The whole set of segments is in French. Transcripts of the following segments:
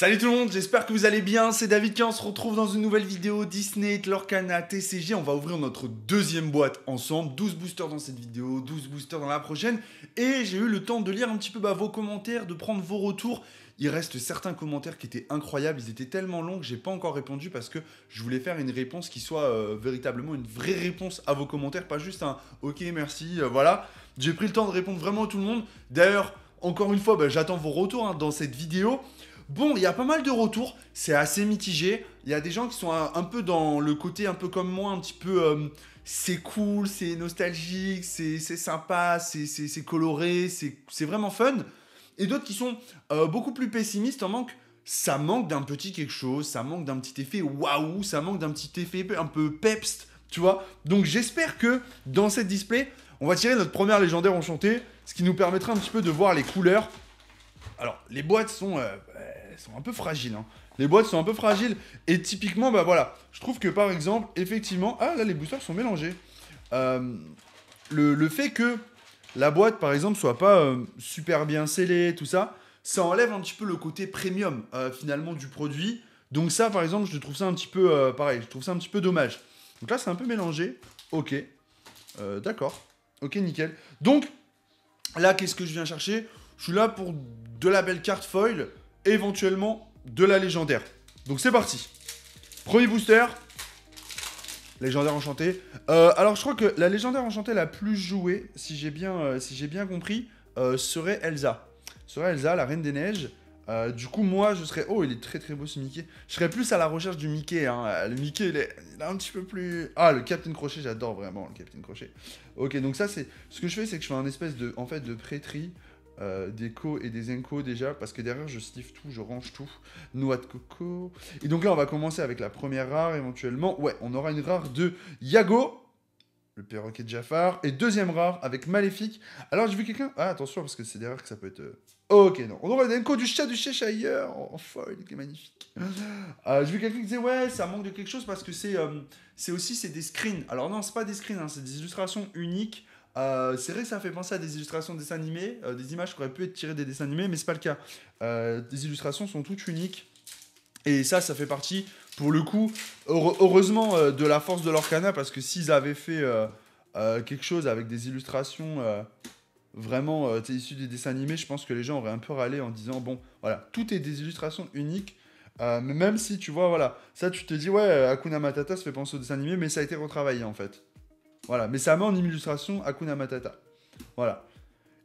Salut tout le monde, j'espère que vous allez bien, c'est David qui on se retrouve dans une nouvelle vidéo Disney, Lorcana, TCG. On va ouvrir notre deuxième boîte ensemble, 12 boosters dans cette vidéo, 12 boosters dans la prochaine. Et j'ai eu le temps de lire un petit peu vos commentaires, de prendre vos retours. Il reste certains commentaires qui étaient incroyables, ils étaient tellement longs que j'ai pas encore répondu parce que je voulais faire une réponse qui soit véritablement une vraie réponse à vos commentaires, pas juste un ok merci, voilà. J'ai pris le temps de répondre vraiment à tout le monde. D'ailleurs, encore une fois, j'attends vos retours dans cette vidéo. Bon, il y a pas mal de retours, c'est assez mitigé. Il y a des gens qui sont un peu dans le côté un peu comme moi, un petit peu c'est cool, c'est nostalgique, c'est sympa, c'est coloré, c'est vraiment fun. Et d'autres qui sont beaucoup plus pessimistes en manque. Ça manque d'un petit quelque chose, ça manque d'un petit effet waouh, ça manque d'un petit effet un peu peps, tu vois. Donc j'espère que dans cette display, on va tirer notre première légendaire enchantée, ce qui nous permettra un petit peu de voir les couleurs. Alors, les boîtes sont un peu fragiles. Hein. Les boîtes sont un peu fragiles. Et typiquement, voilà. Je trouve que par exemple, effectivement... Ah, là, les boosters sont mélangés. Le fait que la boîte, par exemple, soit pas super bien scellée, tout ça, ça enlève un petit peu le côté premium, finalement, du produit. Donc ça, par exemple, je trouve ça un petit peu... pareil, je trouve ça un petit peu dommage. Donc là, c'est un peu mélangé. Ok. D'accord. Ok, nickel. Donc, là, qu'est-ce que je viens chercher ? Je suis là pour de la belle carte foil, éventuellement de la légendaire. Donc c'est parti. Premier booster. Légendaire enchantée. Alors je crois que la légendaire enchantée la plus jouée, si j'ai bien compris, serait Elsa. Serait Elsa, la Reine des Neiges. Du coup, moi, je serais... Oh, il est très très beau ce Mickey. Je serais plus à la recherche du Mickey. Hein. Le Mickey, il est un petit peu plus... Ah, le Captain Crochet, j'adore vraiment le Captain Crochet. Ok, donc ça, c'est... Ce que je fais, c'est que je fais un espèce de, de pré-tri. Des co et des enco déjà, parce que derrière je sniffe tout, je range tout. Noix de coco. Et donc là on va commencer avec la première rare éventuellement. Ouais, on aura une rare de Yago, le perroquet de Jafar, et deuxième rare avec Maléfique. Alors j'ai vu quelqu'un... Ah attention parce que c'est derrière que ça peut être... Ok, non. On aura une enco du chat du Cheshire en foil, qui est magnifique. J'ai vu quelqu'un qui disait ouais, ça manque de quelque chose parce que c'est aussi des screens. Alors non, c'est pas des screens, hein, c'est des illustrations uniques. C'est vrai que ça fait penser à des illustrations de dessins animés, des images qui auraient pu être tirées des dessins animés, mais c'est pas le cas. Des illustrations sont toutes uniques. Et ça fait partie, pour le coup, heureusement, de la force de l'Orcana, parce que s'ils avaient fait quelque chose avec des illustrations vraiment issues des dessins animés, je pense que les gens auraient un peu râlé en disant, bon, voilà, tout est des illustrations uniques. Mais même si, tu vois, voilà, ça tu te dis, ouais, Hakuna Matata se fait penser au dessin animé, mais ça a été retravaillé en fait. Voilà, mais ça met en illustration Hakuna Matata. Voilà.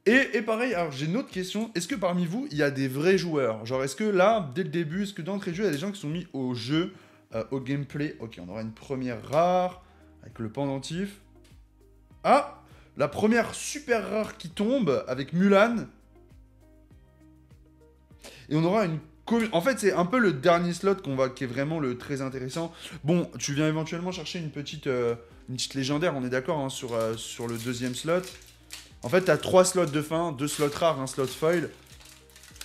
Et pareil, alors j'ai une autre question. Est-ce que parmi vous, il y a des vrais joueurs? Genre, est-ce que là, dès le début, est-ce que d'entrée de jeu, il y a des gens qui sont mis au jeu, au gameplay? Ok, on aura une première rare, avec le pendentif. Ah, la première super rare qui tombe, avec Mulan. Et on aura une... En fait, c'est un peu le dernier slot qui est vraiment le très intéressant. Bon, tu viens éventuellement chercher une petite légendaire, on est d'accord, hein, sur le deuxième slot. En fait, t'as 3 slots de fin, 2 slots rares, un slot foil.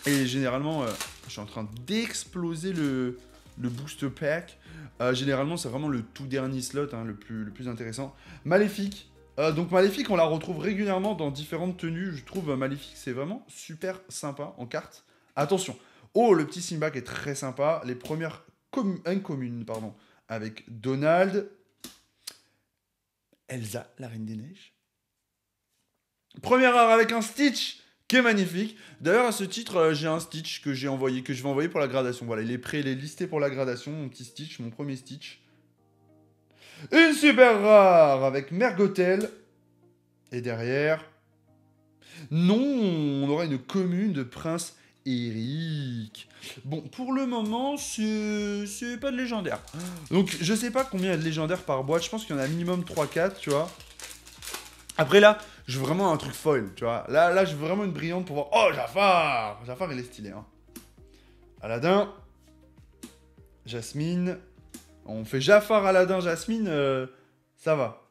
Et généralement, je suis en train d'exploser le booster pack. Généralement, c'est vraiment le tout dernier slot, hein, le plus intéressant. Maléfique. Donc Maléfique, on la retrouve régulièrement dans différentes tenues. Je trouve Maléfique, c'est vraiment super sympa en carte. Attention. Oh, le petit Simba qui est très sympa. Les premières incommunes, pardon. Avec Donald. Elsa, la Reine des Neiges. Première rare avec un Stitch qui est magnifique. D'ailleurs, à ce titre, j'ai un Stitch que je vais envoyer pour la gradation. Voilà, il est prêt, il est listé pour la gradation. Mon petit Stitch, mon premier Stitch. Une super rare avec Mergotel. Et derrière... Non, on aura une commune de Prince Eric. Bon, pour le moment, c'est pas de légendaire. Donc, je sais pas combien il y a de légendaires par boîte. Je pense qu'il y en a minimum 3-4, tu vois. Après, là, je veux vraiment un truc foil, tu vois. Là, je veux vraiment une brillante pour voir... Oh, Jafar! Jafar, il est stylé, hein. Aladdin. Jasmine. On fait Jafar, Aladdin, Jasmine, ça va.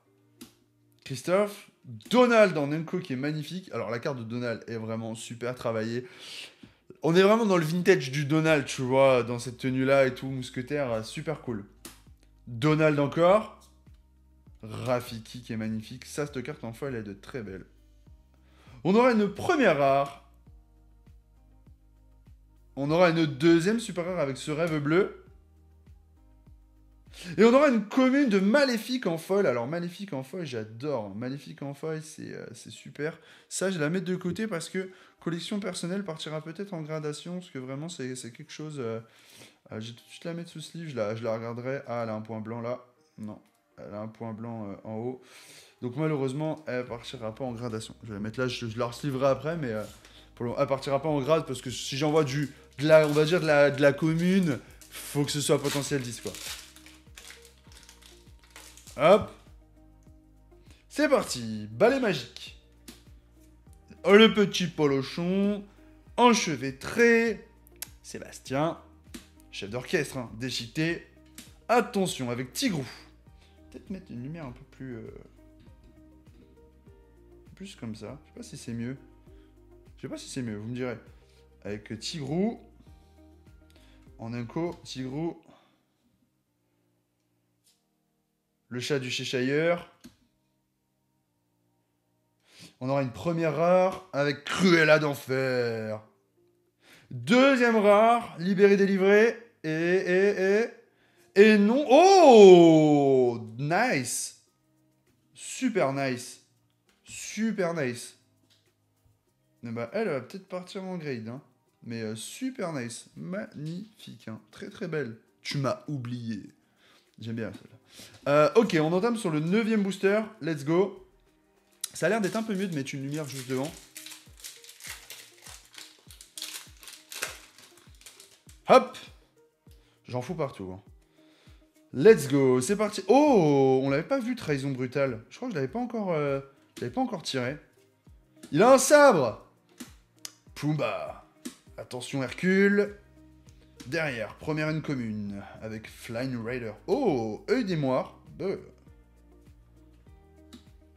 Christophe. Donald en Enco qui est magnifique. Alors, la carte de Donald est vraiment super travaillée. On est vraiment dans le vintage du Donald, tu vois, dans cette tenue-là et tout, mousquetaire, super cool. Donald encore. Rafiki qui est magnifique. Ça, cette carte en foil, elle est de très belle. On aura une première rare. On aura une deuxième super rare avec ce rêve bleu. Et on aura une commune de Maléfique en foil. Alors, Maléfique en foil, j'adore. Maléfique en foil, c'est super. Ça, je vais la mettre de côté parce que collection personnelle partira peut-être en gradation. Parce que vraiment, c'est quelque chose... je vais tout de suite la mettre sous sleeve. Je la regarderai. Ah, elle a un point blanc là. Non, elle a un point blanc en haut. Donc, malheureusement, elle partira pas en gradation. Je vais la mettre là. Je la resliverai après. Mais elle partira pas en grade parce que si j'envoie on va dire de la commune, faut que ce soit potentiel 10, quoi. Hop. C'est parti. Balai magique. Le petit polochon. Enchevêtré. Sébastien. Chef d'orchestre. Hein, déchiqueté. Attention avec Tigrou. Peut-être mettre une lumière un peu plus... plus comme ça. Je sais pas si c'est mieux. Je sais pas si c'est mieux, vous me direz. Avec Tigrou. En inco, Tigrou. Le chat du Cheshire. On aura une première rare avec Cruella d'enfer. Deuxième rare, libéré, délivré. Et non. Oh, nice. Super nice. Super nice. Et bah, elle va peut-être partir en grade. Hein. Mais super nice. Magnifique. Hein. Très très belle. Tu m'as oublié. J'aime bien celle-là. Ok, on entame sur le 9e booster. Let's go. Ça a l'air d'être un peu mieux de mettre une lumière juste devant. Hop. J'en fous partout. Hein. Let's go. C'est parti. Oh, on l'avait pas vu, Trahison Brutale. Je crois que je l'avais pas encore tiré. Il a un sabre. Pumba. Attention, Hercule. Derrière, première une commune, avec Flying Raider. Oh, œil des moires.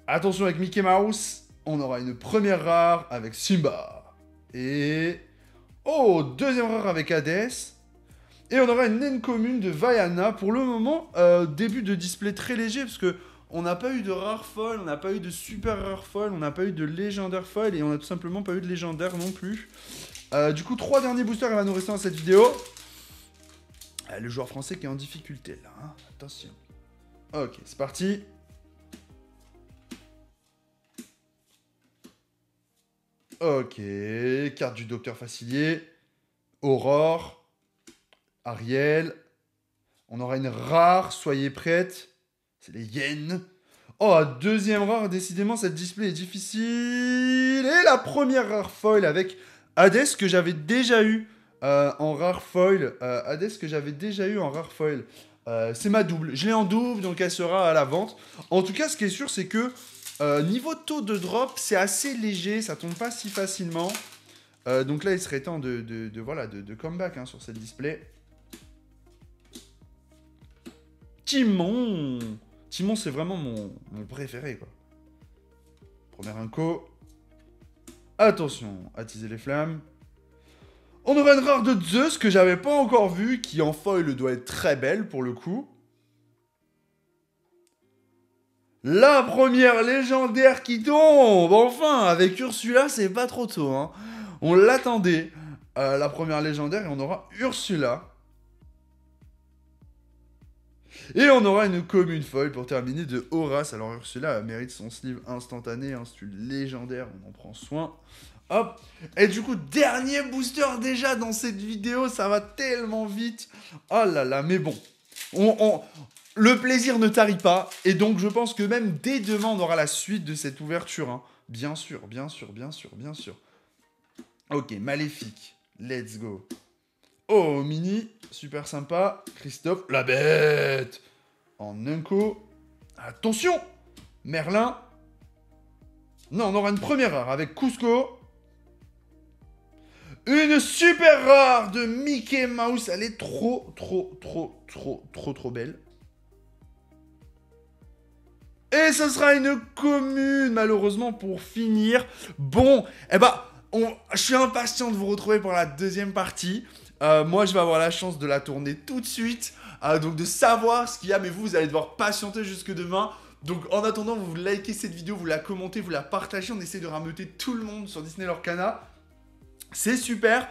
Attention avec Mickey Mouse. On aura une première rare avec Simba. Et... oh, deuxième rare avec Hades. Et on aura une naine commune de Vaiana. Pour le moment, début de display très léger, parce que on n'a pas eu de rare foil, on n'a pas eu de super rare foil, on n'a pas eu de légendaire foil, et on n'a tout simplement pas eu de légendaire non plus. Du coup, 3 derniers boosters, il va nous rester dans cette vidéo. Le joueur français qui est en difficulté, là. Hein. Attention. Ok, c'est parti. Ok, carte du docteur Facilier. Aurore. Ariel. On aura une rare, soyez prêtes. C'est les yens. Oh, deuxième rare, décidément, cette display est difficile. Et la première rare foil avec Hades que j'avais déjà eu. En rare foil, Hades que j'avais déjà eu en rare foil. C'est ma double. Je l'ai en double, donc elle sera à la vente. En tout cas, ce qui est sûr, c'est que niveau taux de drop, c'est assez léger. Ça tombe pas si facilement. Donc là, il serait temps de comeback hein, sur cette display. Timon. Timon, c'est vraiment mon préféré, quoi. Première inco. Attention, attiser les flammes. On aura une rare de Zeus que j'avais pas encore vue, qui en foil doit être très belle pour le coup. La première légendaire qui tombe, enfin, avec Ursula, c'est pas trop tôt. Hein. On l'attendait, la première légendaire, et on aura Ursula. Et on aura une commune foil pour terminer de Horace. Alors Ursula mérite son sleeve instantané, hein, c'est une légendaire, on en prend soin. Hop. Et du coup, dernier booster déjà dans cette vidéo, ça va tellement vite. Oh là là, mais bon. Le plaisir ne tarit pas. Et donc, je pense que même dès demain, on aura la suite de cette ouverture. Hein. Bien sûr, bien sûr, bien sûr, bien sûr. Ok, Maléfique. Let's go. Oh, Mini. Super sympa. Christophe, la bête. En inco. Attention. Merlin. Non, on aura une première rare avec Cusco. Une super rare de Mickey Mouse. Elle est trop belle. Et ce sera une commune, malheureusement, pour finir. Bon, eh ben, je suis impatient de vous retrouver pour la deuxième partie. Moi, je vais avoir la chance de la tourner tout de suite. Donc, de savoir ce qu'il y a. Mais vous allez devoir patienter jusque demain. Donc, en attendant, vous likez cette vidéo, vous la commentez, vous la partagez. On essaie de rameuter tout le monde sur Disney Lorcana. C'est super.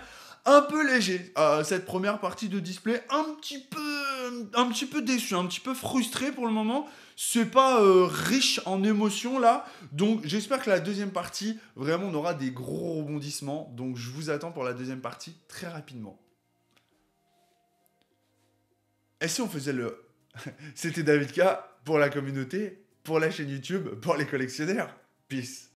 un peu léger. Cette première partie de display, un petit peu déçu, un petit peu frustré pour le moment. C'est pas riche en émotions là. Donc j'espère que la deuxième partie, vraiment, on aura des gros rebondissements. Donc je vous attends pour la deuxième partie très rapidement. Et si on faisait le... C'était David K pour la communauté, pour la chaîne YouTube, pour les collectionneurs. Peace.